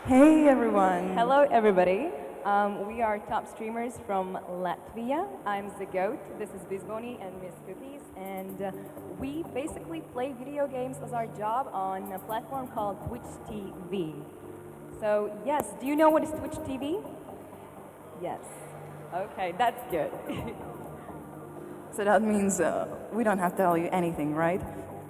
Hey everyone! Hello, everybody. We are top streamers from Latvia. I'm zeGoattt. This is BizBony and MissCoookiez, and we basically play video games as our job on a platform called Twitch TV. So, yes, do you know what is Twitch TV? Yes. Okay, that's good. So that means we don't have to tell you anything, right?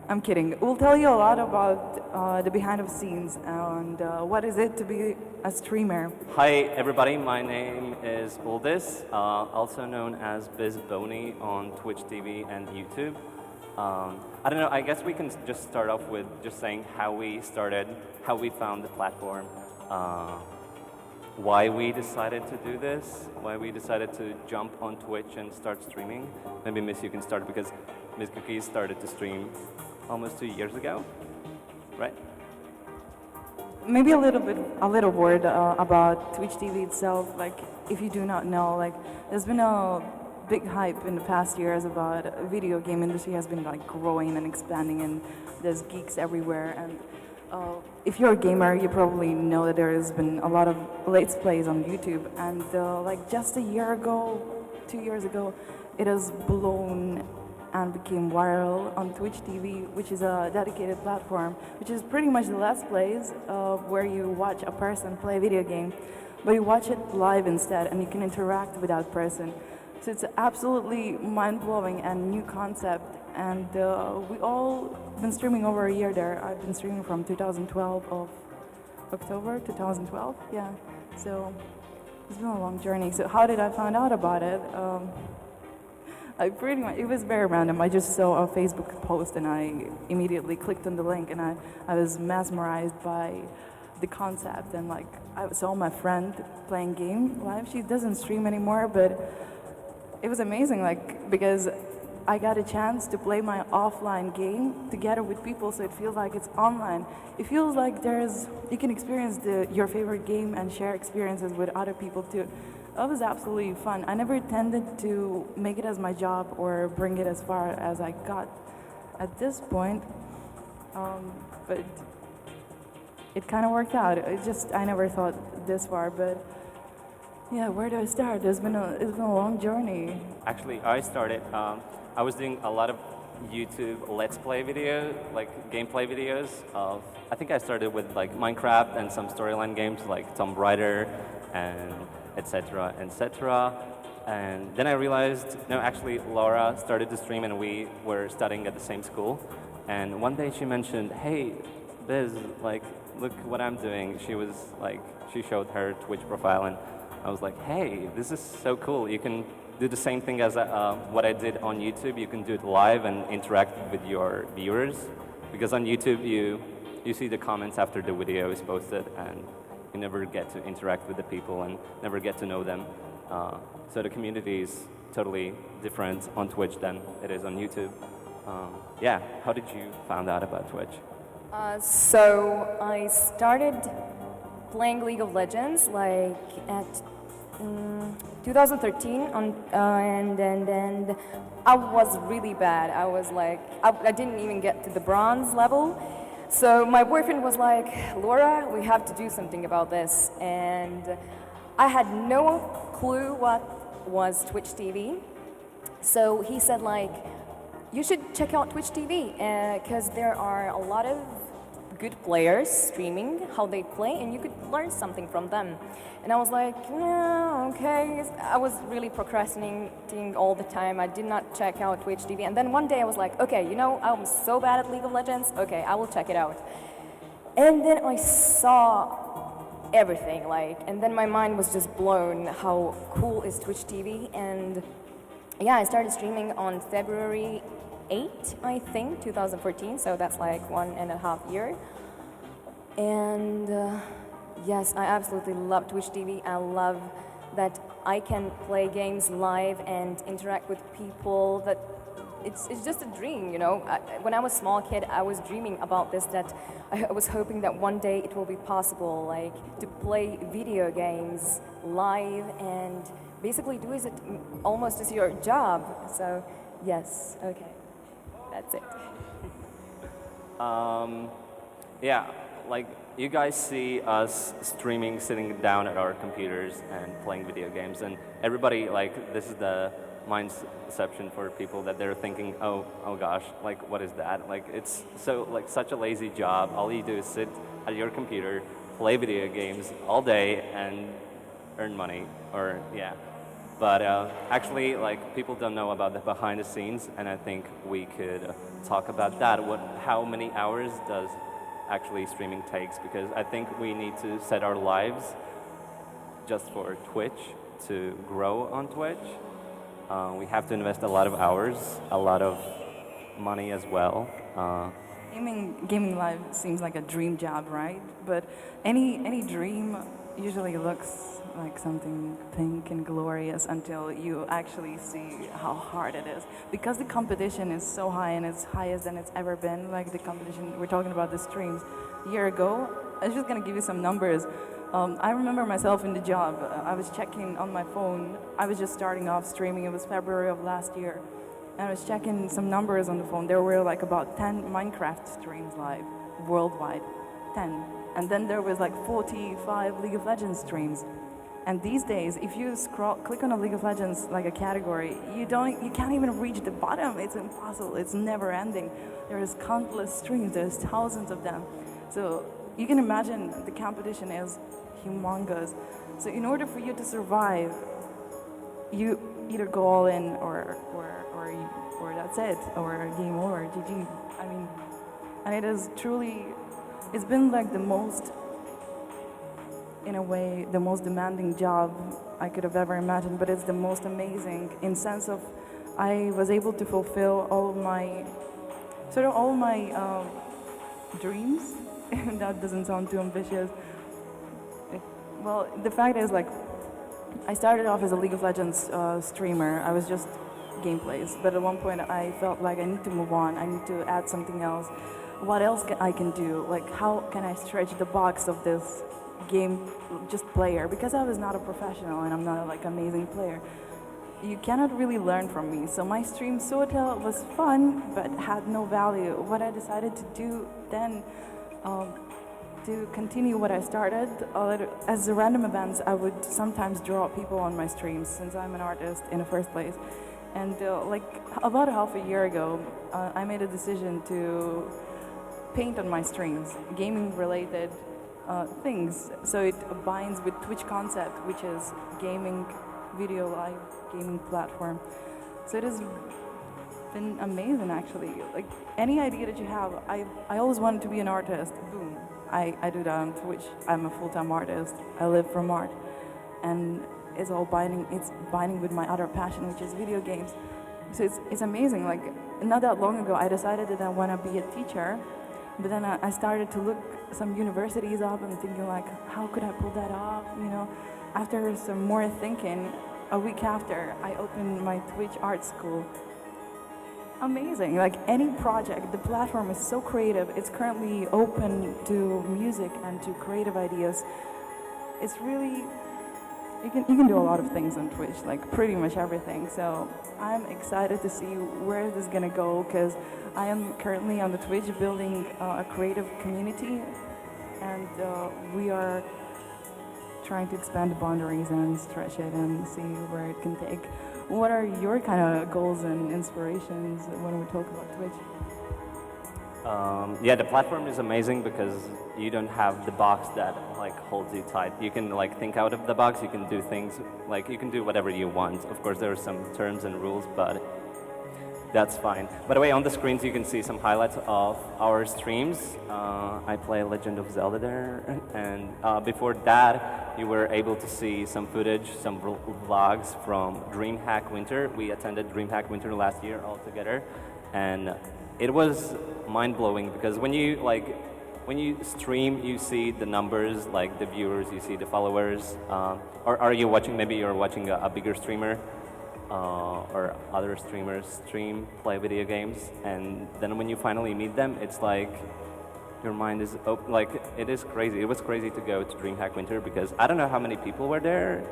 I'm kidding. We'll tell you a lot about the behind the scenes and what is it to be a streamer. Hi everybody, my name is Uldis, also known as BizBony on Twitch TV and YouTube. I don't know, I guess we can just start off with just saying how we started, how we found the platform, why we decided to do this, why we decided to jump on Twitch and start streaming. Maybe Miss, you can start because MissCoookiez started to stream almost 2 years ago, right? Maybe a little word about Twitch TV itself. Like, if you do not know, like, there's been a big hype in the past years about video game industry has been like growing and expanding, and there's geeks everywhere. And if you're a gamer, you probably know that there has been a lot of let's plays on YouTube. And like just a year ago, 2 years ago, it has blown and became viral on Twitch TV, which is a dedicated platform, which is pretty much the Let's Plays where you watch a person play a video game, but you watch it live instead, and you can interact with that person. So it's absolutely mind-blowing and new concept, and we all been streaming over a year there. I've been streaming from 2012 of October 2012, yeah. So it's been a long journey. So how did I find out about it? It was very random. I just saw a Facebook post and I immediately clicked on the link, and I was mesmerized by the concept, and like I saw my friend playing game live. She doesn't stream anymore, but it was amazing, like, because I got a chance to play my offline game together with people, so it feels like it's online. It feels like you can experience your favorite game and share experiences with other people too. That was absolutely fun. I never intended to make it as my job or bring it as far as I got at this point, but it kind of worked out. I never thought this far, but yeah, where do I start? It's been a long journey. Actually, I started, I was doing a lot of YouTube Let's Play videos, like gameplay videos of, I think I started with like Minecraft and some storyline games like Tomb Raider and etc., etc. And then I realized, no, actually Laura started to stream and we were studying at the same school. And one day she mentioned, hey, Biz, like, look what I'm doing. She showed her Twitch profile, and I was like, hey, this is so cool. You can do the same thing as what I did on YouTube. You can do it live and interact with your viewers. Because on YouTube, you see the comments after the video is posted, and you never get to interact with the people and never get to know them. So the community is totally different on Twitch than it is on YouTube. Yeah, how did you find out about Twitch? So I started playing League of Legends like at 2013, and I was really bad. I was like, I didn't even get to the bronze level. So my boyfriend was like, Laura, we have to do something about this. And I had no clue what was Twitch TV. So he said, like, you should check out Twitch TV because there are a lot of good players streaming how they play, and you could learn something from them. And I was like, no, okay. I was really procrastinating all the time. I did not check out Twitch TV. And then one day I was like, okay, you know, I'm so bad at League of Legends. Okay, I will check it out. And then I saw everything, like, and then my mind was just blown how cool is Twitch TV. And yeah, I started streaming on February 8, I think, 2014. So that's like 1.5 years. And yes, I absolutely love Twitch TV. I love that I can play games live and interact with people. That it's just a dream, you know. When I was a small kid, I was dreaming about this, that I was hoping that one day it will be possible, like, to play video games live and basically do it almost as your job. So yes, okay, that's it. Yeah, like you guys see us streaming, sitting down at our computers and playing video games, and everybody like this is the mindception for people that they're thinking, oh gosh, like what is that? Like it's so like such a lazy job. All you do is sit at your computer, play video games all day, and earn money. Or yeah. But actually, like people don't know about the behind the scenes, and I think we could talk about that. How many hours does actually streaming takes? Because I think we need to set our lives just for Twitch to grow on Twitch. We have to invest a lot of hours, a lot of money as well. Gaming live seems like a dream job, right? But any dream usually looks like something pink and glorious until you actually see how hard it is. Because the competition is so high and it's highest than it's ever been, like the competition, we're talking about the streams. A year ago, I was just gonna give you some numbers. I remember myself in the job, I was checking on my phone, I was just starting off streaming, it was February of last year, and I was checking some numbers on the phone. There were like about 10 Minecraft streams live, worldwide, 10. And then there was like 45 League of Legends streams. And these days, if you click on a League of Legends like a category, you can't even reach the bottom. It's impossible. It's never ending. There's countless streams. There's thousands of them. So you can imagine the competition is humongous. So in order for you to survive, you either go all in or that's it, or game over, GG. I mean, and it is truly, it's been like the most, in a way, the most demanding job I could have ever imagined, but it's the most amazing in sense of I was able to fulfill all of my dreams. That doesn't sound too ambitious. Well, the fact is, like, I started off as a League of Legends streamer. I was just gameplays, but at one point I felt like I need to move on. I need to add something else. What else I can do? Like, how can I stretch the box of this game just player? Because I was not a professional and I'm not a, like, amazing player. You cannot really learn from me. So my stream sorta was fun, but had no value. What I decided to do then, to continue what I started, as random events, I would sometimes draw people on my streams since I'm an artist in the first place. And like about half a year ago, I made a decision to paint on my streams, gaming-related things. So it binds with Twitch concept, which is gaming, video live gaming platform. So it has been amazing, actually. Like any idea that you have, I always wanted to be an artist. Boom, I do that on Twitch. I'm a full-time artist. I live from art, and it's all binding. It's binding with my other passion, which is video games. So it's amazing. Like not that long ago, I decided that I want to be a teacher. But then I started to look some universities up and thinking like, how could I pull that off? You know, after some more thinking, a week after, I opened my Twitch art school. Amazing, like any project, the platform is so creative. It's currently open to music and to creative ideas. It's really, you can do a lot of things on Twitch, like pretty much everything. So I'm excited to see where this is gonna go, because I am currently on the Twitch building a creative community, and we are trying to expand the boundaries and stretch it and see where it can take. What are your kind of goals and inspirations when we talk about Twitch? Yeah, the platform is amazing because you don't have the box that like holds you tight. You can like think out of the box. You can do things like you can do whatever you want. Of course, there are some terms and rules, but that's fine. By the way, on the screens you can see some highlights of our streams. I play Legend of Zelda there, and before that, you were able to see some footage, some vlogs from DreamHack Winter. We attended DreamHack Winter last year all together, and it was mind-blowing because when you stream, you see the numbers, like the viewers, you see the followers. Or are you watching? Maybe you're watching a bigger streamer. Or other streamers play video games, and then when you finally meet them, it's like your mind is open. Like it is crazy. It was crazy to go to DreamHack Winter because I don't know how many people were there.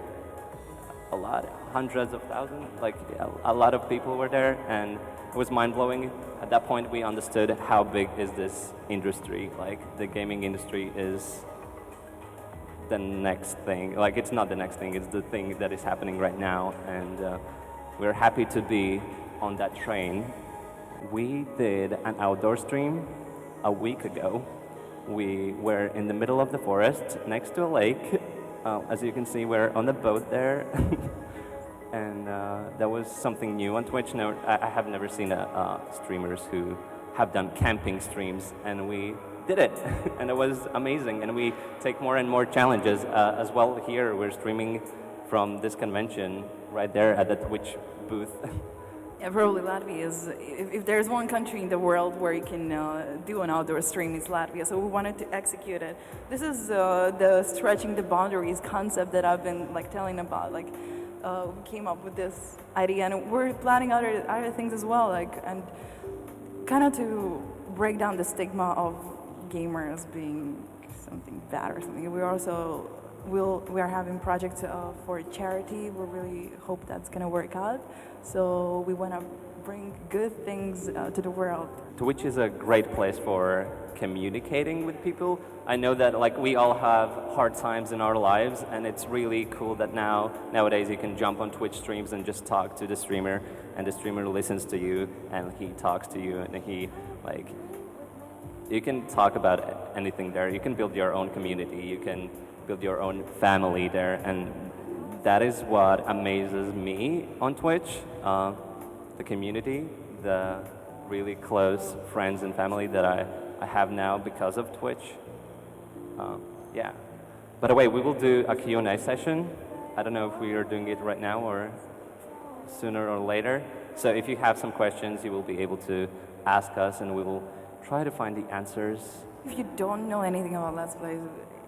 a lot, hundreds of thousands, like a lot of people were there, and it was mind-blowing. At that point, we understood how big is this industry. Like, the gaming industry is the next thing. Like, it's not the next thing, it's the thing that is happening right now, and we're happy to be on that train. We did an outdoor stream a week ago. We were in the middle of the forest, next to a lake. As you can see, we're on the boat there. And that was something new on Twitch. No, I have never seen streamers who have done camping streams, and we did it. And it was amazing. And we take more and more challenges as well here. We're streaming from this convention right there at the Twitch booth. Yeah, probably Latvia is, if there's one country in the world where you can do an outdoor stream, it's Latvia, so we wanted to execute it. This is the stretching the boundaries concept that I've been like telling about. Like, we came up with this idea, and we're planning other things as well, like, and kind of to break down the stigma of gamers being something bad or something. We also we are having projects for charity. We really hope that's going to work out. So we want to bring good things to the world. Twitch is a great place for communicating with people. I know that like we all have hard times in our lives, and it's really cool that nowadays you can jump on Twitch streams and just talk to the streamer, and the streamer listens to you and he talks to you, and he like, you can talk about anything there. You can build your own community. You can build your own family there, and that is what amazes me on Twitch, the community, the really close friends and family that I have now because of Twitch. Yeah. By the way, we will do a Q&A session. I don't know if we are doing it right now or sooner or later. So if you have some questions, you will be able to ask us, and we will try to find the answers. If you don't know anything about Let's Plays,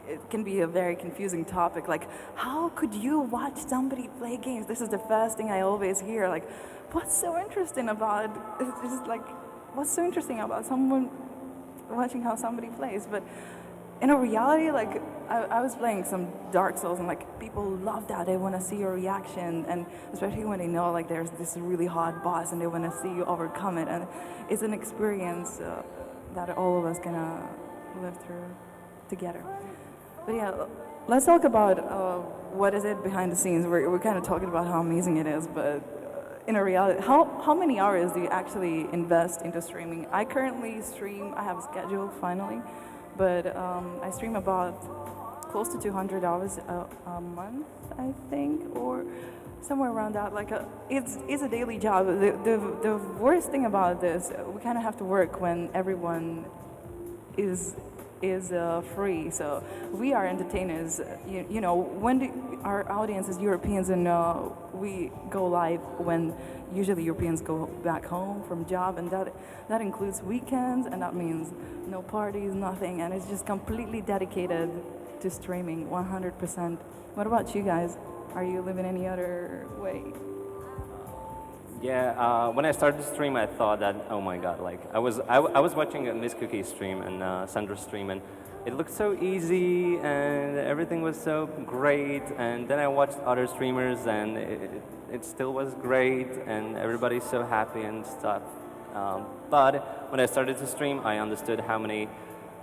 it can be a very confusing topic. Like, how could you watch somebody play games? This is the first thing I always hear. Like, what's so interesting about it's like, what's so interesting about someone watching how somebody plays? But in a reality, like, I was playing some Dark Souls, and like people love that. They want to see your reaction, and especially when they know like there's this really hard boss, and they want to see you overcome it. And it's an experience that all of us gonna live through together. But yeah, let's talk about what is it behind the scenes. We're kind of talking about how amazing it is, but in a reality, how many hours do you actually invest into streaming? I currently stream, I have a schedule finally, but I stream about close to 200 hours a month, I think, or somewhere around that. Like, it's a daily job. The worst thing about this, we kind of have to work when everyone is free. So we are entertainers. You know, when our audience is Europeans, and we go live when usually Europeans go back home from job, and that includes weekends, and that means no parties, nothing, and it's just completely dedicated to streaming 100%. What about you guys? Are you living any other way? Yeah, when I started to stream, I thought that, oh my god, like, I was watching a MissCoookiez stream and Sandra's stream, and it looked so easy, and everything was so great, and then I watched other streamers, and it still was great, and everybody's so happy and stuff. But when I started to stream, I understood how many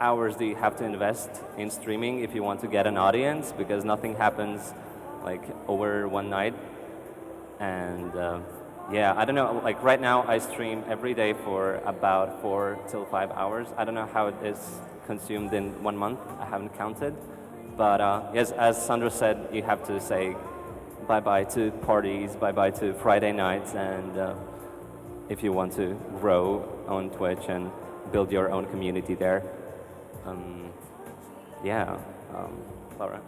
hours do you have to invest in streaming if you want to get an audience, because nothing happens like over one night. And yeah, I don't know, like right now I stream every day for about 4 till 5 hours. I don't know how it is consumed in 1 month. I haven't counted. But yes, as Sandra said, you have to say bye-bye to parties, bye-bye to Friday nights, and if you want to grow on Twitch and build your own community there. Yeah, Laura.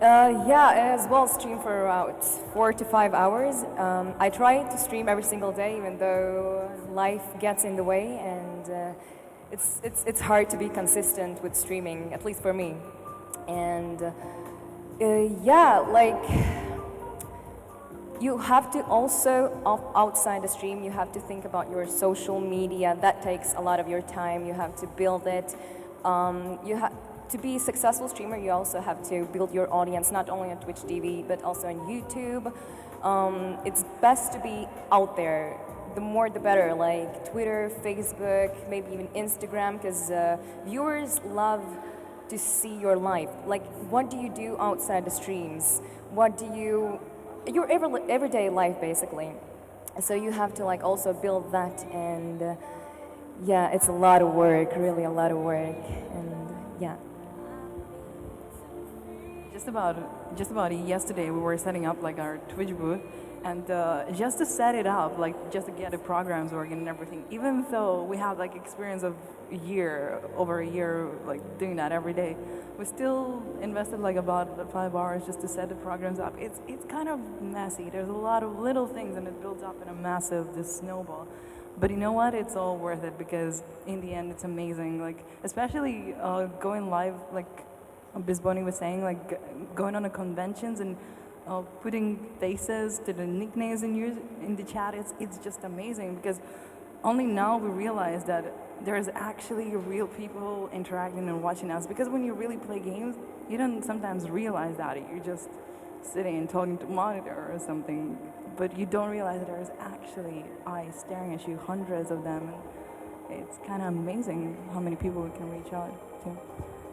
Yeah, as well, stream for about 4 to 5 hours. I try to stream every single day, even though life gets in the way, and it's hard to be consistent with streaming, at least for me. And yeah, like, you have to also, outside the stream, you have to think about your social media. That takes a lot of your time. You have to build it. to be a successful streamer, you also have to build your audience, not only on Twitch TV, but also on YouTube. It's best to be out there. The more the better, like Twitter, Facebook, maybe even Instagram, because viewers love to see your life. Like, what do you do outside the streams? What do you, your everyday life, basically. So you have to like also build that, and yeah, it's a lot of work, really a lot of work, and yeah. Just about yesterday, we were setting up like our Twitch booth, and just to set it up, like just to get the programs working and everything. Even though we have like experience of over a year, like doing that every day, we still invested like about 5 hours just to set the programs up. It's kind of messy. There's a lot of little things, and it builds up in a massive this snowball. But you know what? It's all worth it, because in the end, it's amazing. Like especially going live, like BizBony was saying, like going on the conventions and putting faces to the nicknames in the chat. It's just amazing, because only now we realize that there's actually real people interacting and watching us. Because when you really play games, you don't sometimes realize that. You're just sitting and talking to a monitor or something, but you don't realize that there's actually eyes staring at you, hundreds of them. And it's kind of amazing how many people we can reach out to.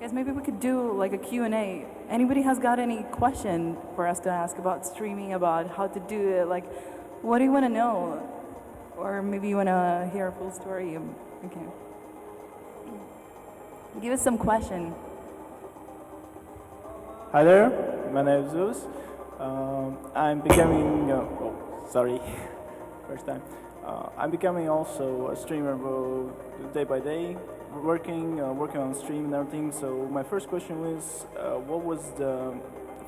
Guys, maybe we could do like a Q&A. Anybody has got any question for us to ask about streaming, about how to do it? Like, what do you want to know? Or maybe you want to hear a full story. Okay. Give us some question. Hi there, my name is Zeus. I'm becoming, first time. I'm becoming also a streamer day by day, working on stream and everything. So my first question is, what was the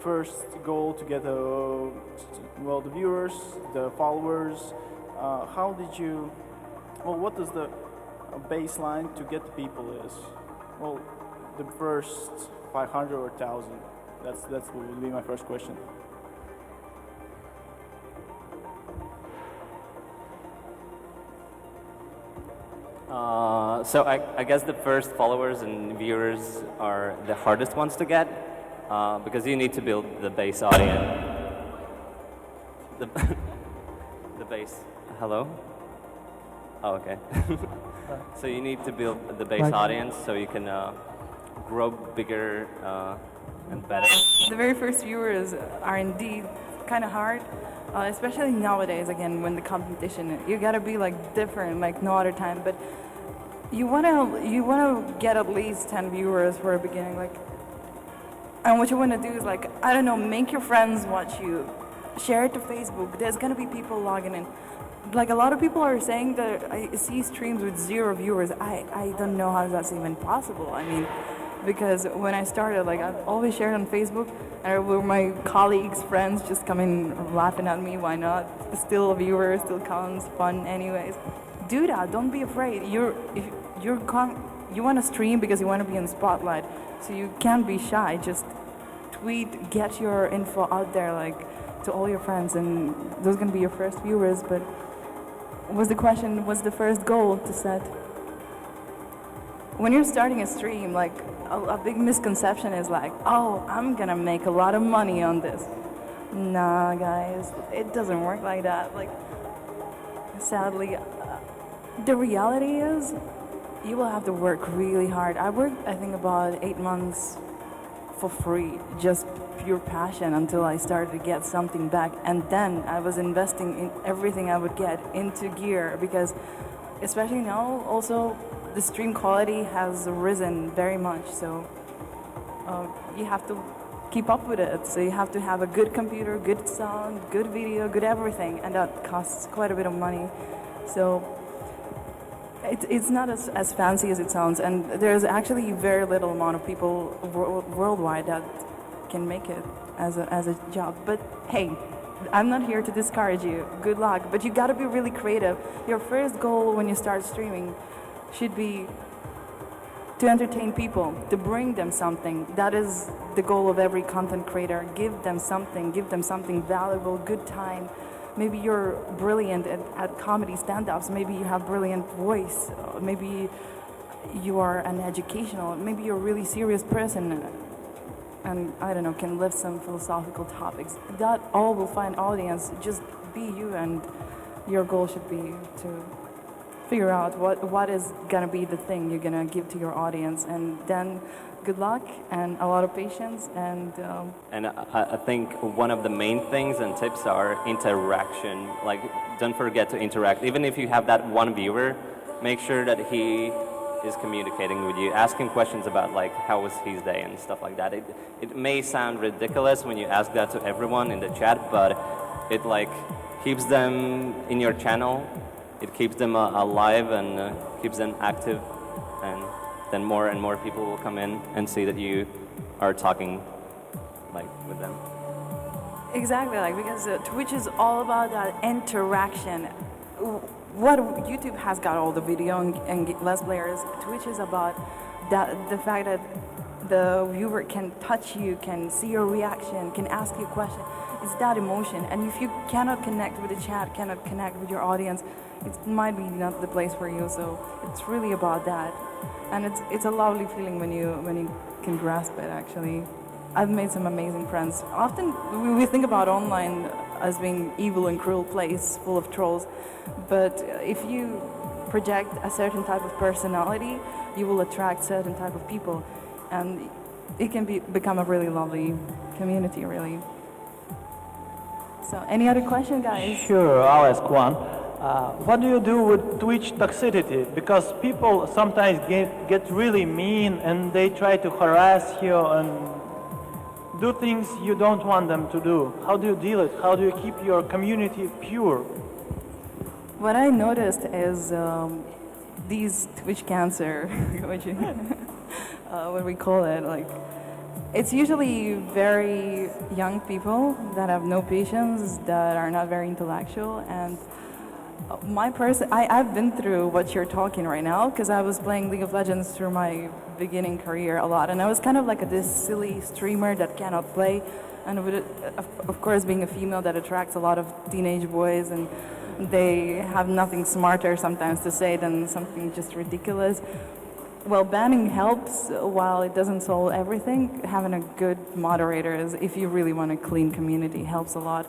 first goal to get the viewers, the followers? How did you? Well, what does the baseline to get the people is? Well, the first 500 or 1,000. That's what would be my first question. So I guess the first followers and viewers are the hardest ones to get, because you need to build the base audience. The base. Hello? Oh, okay. So you need to build the base audience so you can grow bigger and better. The very first viewers are indeed kind of hard, especially nowadays. Again, when the competition, you gotta be like different, like no other time. But you wanna get at least 10 viewers for a beginning, like. And what you wanna do is like, I don't know, make your friends watch you, share it to Facebook. There's gonna be people logging in. Like a lot of people are saying that I see streams with 0 viewers. I don't know how that's even possible. I mean, because when I started, like I've always shared on Facebook, and were my colleagues, friends just coming laughing at me. Why not? Still a viewer, still counts, fun anyways. Do that. Don't be afraid. You want to stream because you want to be in the spotlight, so you can't be shy. Just tweet, get your info out there, like to all your friends, and those are gonna be your first viewers. But was the question, what's the first goal to set? When you're starting a stream, like a big misconception is like, oh, I'm gonna make a lot of money on this. Nah, guys, it doesn't work like that. Like, sadly, the reality is you will have to work really hard. I worked, I think, about 8 months for free, just pure passion, until I started to get something back. And then I was investing in everything I would get into gear, because especially now, also, the stream quality has risen very much, so you have to keep up with it. So you have to have a good computer, good sound, good video, good everything, and that costs quite a bit of money. So it's not as fancy as it sounds, and there's actually very little amount of people worldwide that can make it as a job. But hey, I'm not here to discourage you. Good luck, but you gotta be really creative. Your first goal when you start streaming should be to entertain people, to bring them something. That is the goal of every content creator. Give them something valuable, good time. Maybe you're brilliant at comedy stand-ups, maybe you have brilliant voice, maybe you are an educational, maybe you're a really serious person, and I don't know, can lift some philosophical topics. That all will find audience. Just be you, and your goal should be to figure out what is gonna be the thing you're gonna give to your audience, and then good luck and a lot of patience. And I think one of the main things and tips are interaction. Like, don't forget to interact. Even if you have that one viewer, make sure that he is communicating with you, asking questions about like how was his day and stuff like that. It may sound ridiculous when you ask that to everyone in the chat, but it like keeps them in your channel. It keeps them alive and keeps them active, and then more and more people will come in and see that you are talking like with them. Exactly, like because Twitch is all about that interaction. What YouTube has got all the video and less players. Twitch is about the fact that the viewer can touch you, can see your reaction, can ask you a question. It's that emotion, and if you cannot connect with the chat, cannot connect with your audience, it might be not the place for you. So it's really about that, and it's a lovely feeling when you can grasp it. Actually, I've made some amazing friends. Often we think about online as being evil and cruel place full of trolls, but if you project a certain type of personality, you will attract certain type of people, and it can become a really lovely community, really. So any other question, guys? Sure, I'll ask one. What do you do with Twitch toxicity? Because people sometimes get really mean and they try to harass you and do things you don't want them to do. How do you deal with it? How do you keep your community pure? What I noticed is these Twitch cancer, what we call it, like, it's usually very young people that have no patience, that are not very intellectual, and I've been through what you're talking right now, because I was playing League of Legends through my beginning career a lot, and I was kind of like this silly streamer that cannot play, and with it, of course being a female, that attracts a lot of teenage boys, and they have nothing smarter sometimes to say than something just ridiculous. Well, banning helps while it doesn't solve everything. Having a good moderator, is, if you really want a clean community, helps a lot.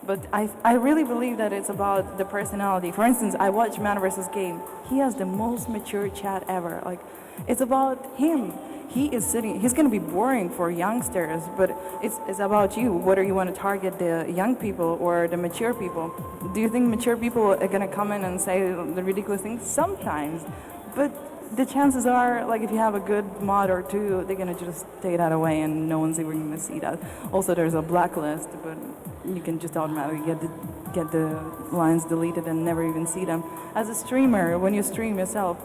But I really believe that it's about the personality. For instance, I watch Man vs. Game. He has the most mature chat ever. Like, it's about him. He's going to be boring for youngsters, but it's about you, whether you want to target the young people or the mature people. Do you think mature people are going to come in and say the ridiculous things? Sometimes, but the chances are, like, if you have a good mod or two, they're going to just take that away and no one's ever going to see that. Also, there's a blacklist, but you can just automatically get the lines deleted and never even see them. As a streamer, when you stream yourself,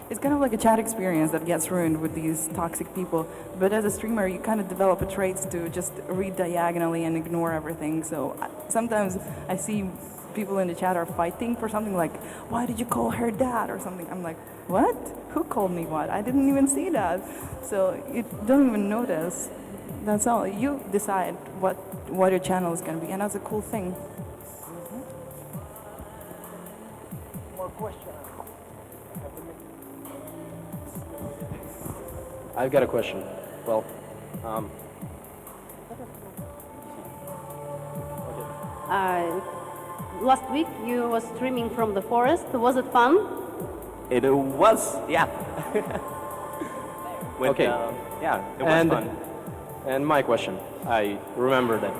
it's kind of like a chat experience that gets ruined with these toxic people. But as a streamer, you kind of develop a trait to just read diagonally and ignore everything. So sometimes I see people in the chat are fighting for something like, why did you call her that, or something. I'm like, what? Who called me what? I didn't even see that. So you don't even notice. That's all. You decide what your channel is going to be, and that's a cool thing. More questions? I've got a question. Well, last week you were streaming from the forest. Was it fun? It was, yeah. Okay. Yeah, it was fun. And my question, I remember that.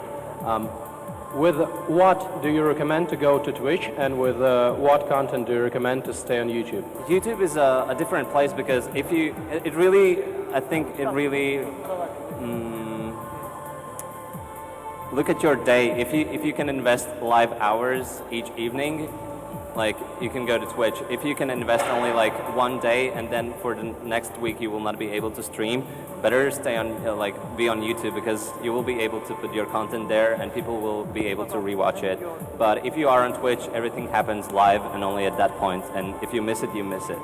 With what do you recommend to go to Twitch, and with what content do you recommend to stay on YouTube? YouTube is a different place, because if you, it really, I think it really, look at your day. If you can invest live hours each evening, like, you can go to Twitch. If you can invest only like one day and then for the next week you will not be able to stream, better stay on, be on YouTube, because you will be able to put your content there and people will be able to rewatch it. But if you are on Twitch, everything happens live and only at that point, and if you miss it, you miss it.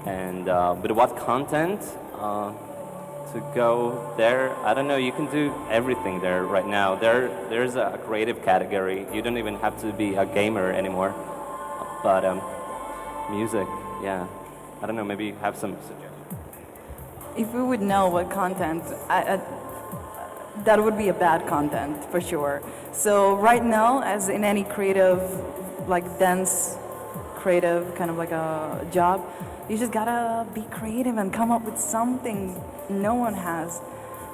And but what content to go there? I don't know. You can do everything there right now. There's a creative category. You don't even have to be a gamer anymore. But music, yeah. I don't know, maybe you have some suggestions. if we would know what content, that would be a bad content for sure. So right now, as in any creative, like dense, creative kind of like a job, you just gotta be creative and come up with something no one has.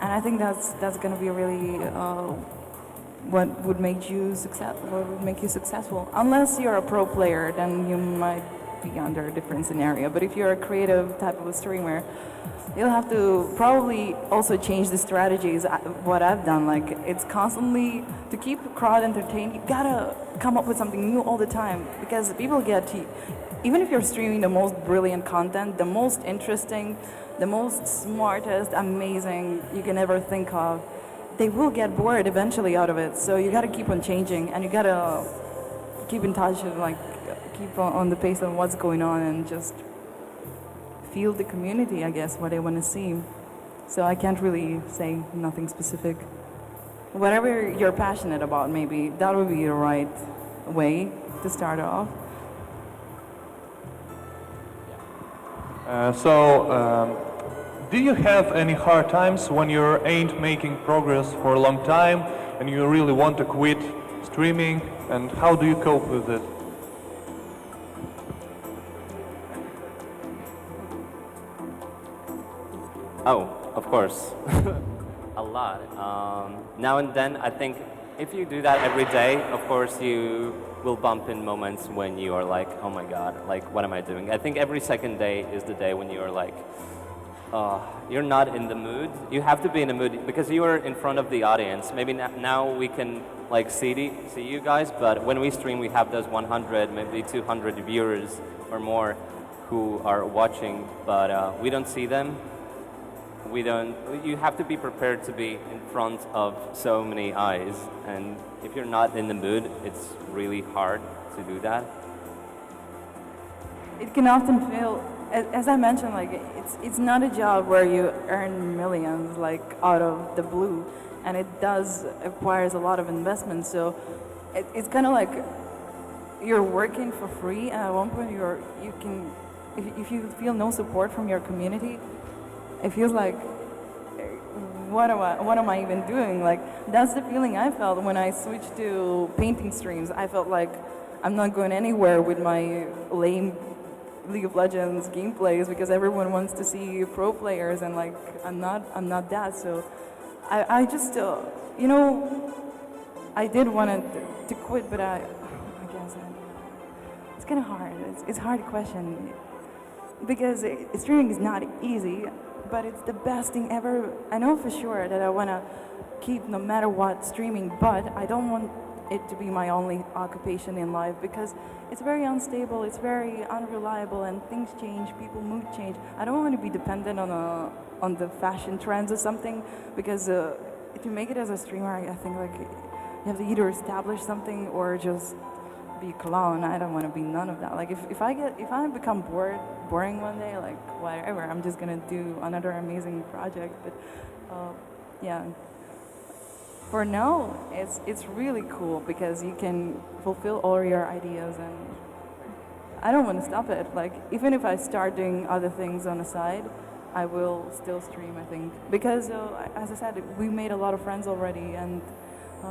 And I think that's gonna be really what would make you successful. Unless you're a pro player, then you might be under a different scenario. But if you're a creative type of a streamer, you'll have to probably also change the strategies. What I've done, like it's constantly to keep the crowd entertained. You gotta come up with something new all the time because people get to, even if you're streaming the most brilliant content, the most interesting, the most smartest, amazing you can ever think of, they will get bored eventually out of it. So you gotta keep on changing and you gotta keep in touch and like keep on the pace of what's going on and just feel the community, I guess, what they want to see. So I can't really say nothing specific. Whatever you're passionate about, maybe that would be the right way to start off. Do you have any hard times when you ain't making progress for a long time and you really want to quit streaming, and how do you cope with it? Oh, of course. A lot. Now and then, I think if you do that every day, of course you will bump in moments when you are like, oh my god, like what am I doing? I think every second day is the day when you are like, you're not in the mood. You have to be in the mood because you are in front of the audience. Maybe now we can like see you guys, but when we stream we have those 100, maybe 200 viewers or more who are watching, but we don't see them. You have to be prepared to be in front of so many eyes, and if you're not in the mood, it's really hard to do that. It can often feel, as I mentioned, like it's not a job where you earn millions like out of the blue, and it requires a lot of investment. So it's kind of like you're working for free, and at one point if you feel no support from your community, it feels like, what am I even doing? Like, that's the feeling I felt when I switched to painting streams. I felt like I'm not going anywhere with my lame League of Legends gameplays because everyone wants to see pro players, and like I'm not that. So I just I did want to quit, but I guess it's kind of hard. It's a hard question because streaming is not easy. But it's the best thing ever. I know for sure that I want to keep no matter what streaming, but I don't want it to be my only occupation in life because it's very unstable, it's very unreliable, and things change, people mood change. I don't want to be dependent on the fashion trends or something because to make it as a streamer, I think like you have to either establish something or just be a clown. I don't want to be none of that. Like if I become boring one day, like whatever, I'm just gonna do another amazing project. But yeah, for now it's really cool because you can fulfill all your ideas, and I don't want to stop it. Like even if I start doing other things on the side, I will still stream, I think, because as I said, we made a lot of friends already, and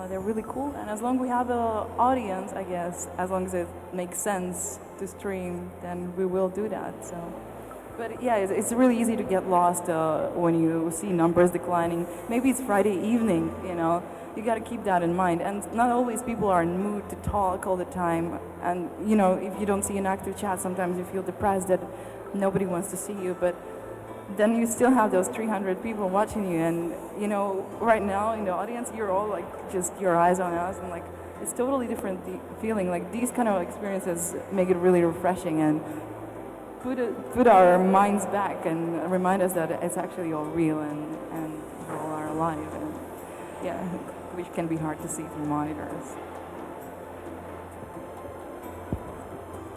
they're really cool, and as long as we have an audience, I guess, as long as it makes sense to stream, then we will do that. So, but yeah, it's really easy to get lost when you see numbers declining. Maybe it's Friday evening, you got to keep that in mind. And not always people are in mood to talk all the time. And if you don't see an active chat, sometimes you feel depressed that nobody wants to see you. But then you still have those 300 people watching you, and right now in the audience you're all like just your eyes on us, and like it's totally different feeling. Like these kind of experiences make it really refreshing and put our minds back and remind us that it's actually all real and we all are alive, and yeah, which can be hard to see through monitors.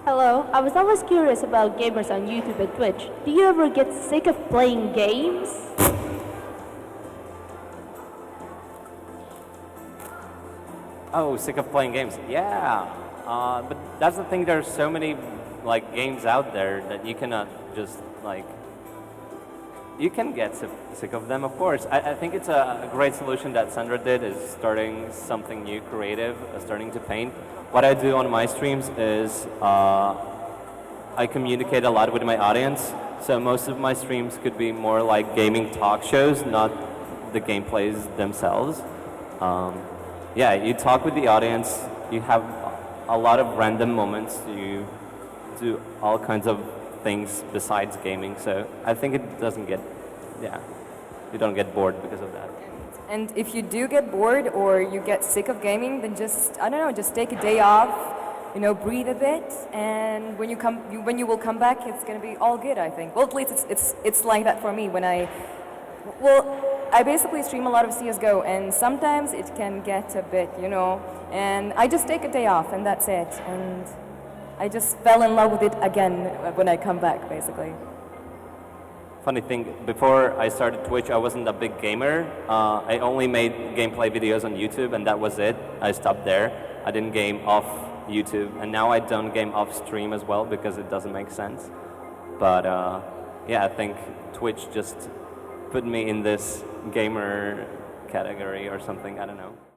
Hello, I was always curious about gamers on YouTube and Twitch. Do you ever get sick of playing games? Oh, sick of playing games? Yeah, but that's the thing. There's so many like games out there that you cannot just like You can get sick of them, of course. I think it's a great solution that Sandra did, is starting something new, creative, starting to paint. What I do on my streams is I communicate a lot with my audience. So most of my streams could be more like gaming talk shows, not the gameplays themselves. Yeah, you talk with the audience. You have a lot of random moments. You do all kinds of things besides gaming. So I think it doesn't get, yeah, you don't get bored because of that. And if you do get bored or you get sick of gaming, then just, I don't know, just take a day off, you know, breathe a bit, and when you will come back, it's going to be all good, I think. Well, at least it's like that for me. I basically stream a lot of CSGO, and sometimes it can get a bit, you know, and I just take a day off, and that's it. And I just fell in love with it again when I come back, basically. Funny thing, before I started Twitch, I wasn't a big gamer. I only made gameplay videos on YouTube, and that was it. I stopped there. I didn't game off YouTube, and now I don't game off stream as well because it doesn't make sense. But yeah, I think Twitch just put me in this gamer category or something, I don't know.